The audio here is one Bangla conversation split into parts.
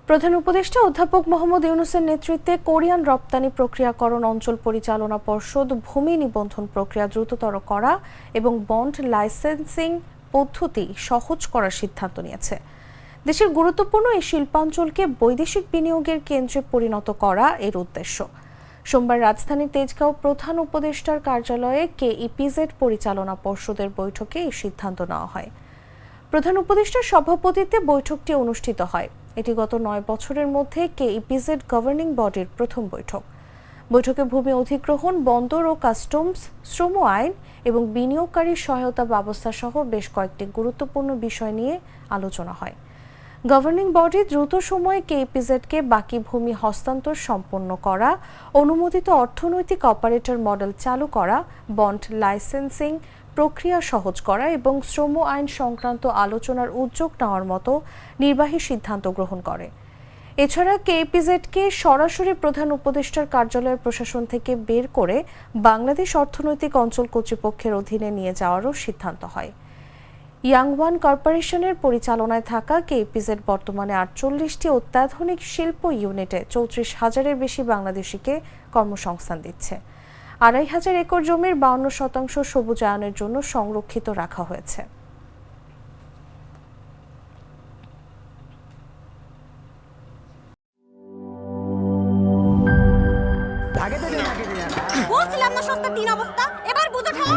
প্রধান উপদেষ্টা অধ্যাপক মোহাম্মদ ইউনূসের নেতৃত্বে কোরিয়ান রপ্তানি প্রক্রিয়াকরণ অঞ্চল পরিচালনা পর্ষদ ভূমি নিবন্ধন প্রক্রিয়া দ্রুততর করা এবং বন্ড লাইসেন্সিং পদ্ধতি সহজ করার সিদ্ধান্ত নিয়েছে। দেশের গুরুত্বপূর্ণ এই শিল্পাঞ্চলকে বৈদেশিক বিনিয়োগের কেন্দ্রে পরিণত করা এর উদ্দেশ্য। সোমবার রাজধানীর তেজগাঁও প্রধান উপদেষ্টার কার্যালয়ে কেইপিজেড পরিচালনা পর্ষদের বৈঠকে এই সিদ্ধান্ত নেওয়া হয়। প্রধান উপদেষ্টার সভাপতিত্বে বৈঠকটি অনুষ্ঠিত হয়। এটি গত 9 বছরের মধ্যে কেইপিজেড গভর্নিং বডির প্রথম বৈঠক। বৈঠকে ভূমি অধিগ্রহণ, বন্দর ও কাস্টমস, শ্রম আইন এবং বিনিয়োগকারী সহায়তা ব্যবস্থা সহ বেশ কয়েকটি গুরুত্বপূর্ণ বিষয় নিয়ে আলোচনা হয়। গভর্নিং বডি দ্রুত সময়ে কেইপিজেডকে বাকি ভূমি হস্তান্তর সম্পন্ন করা, অনুমোদিত অর্থনৈতিক অপারেটর মডেল চালু করা, বন্ড লাইসেন্সিং প্রক্রিয়া সহজ করা এবং শ্রম আইন সংক্রান্ত আলোচনার উদ্যোগ নেওয়ার মতো নির্বাহী সিদ্ধান্ত গ্রহণ করে। এছাড়া কেইপিজেডকে সরাসরি প্রধান উপদেষ্টার কার্যালয়ের প্রশাসন থেকে বের করে বাংলাদেশ অর্থনৈতিক অঞ্চল কর্তৃপক্ষের অধীনে নিয়ে যাওয়ারও সিদ্ধান্ত হয়। ইয়াংওয়ান কর্পোরেশনের পরিচালনায় থাকা কেইপিজেড বর্তমানে 48টি অত্যাধুনিক শিল্প ইউনিটে 34,000-এর বেশি বাংলাদেশিকে কর্মসংস্থান দিচ্ছে। 2,500 একর জমির 52% সবুজায়নের জন্য সংরক্ষিত রাখা হয়েছে। বলছিলাম না সস্তা তিন অবস্থা, এবার বুঝো ঠেলা।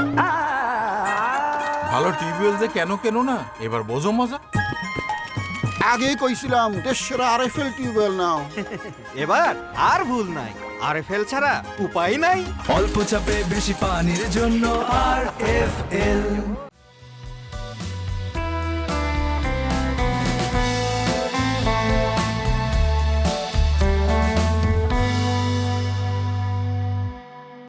ভালো টিউবওয়েল যে কেন না এবার বোঝো মজা। আগেই কইছিলাম দেশের আরএফএল টিউবওয়েল নাও। এবার আর ভুল নাই, আরএফএল ছাড়া উপায় নাই। অল্প চাপে বেশি পানির জন্য আরএফএল।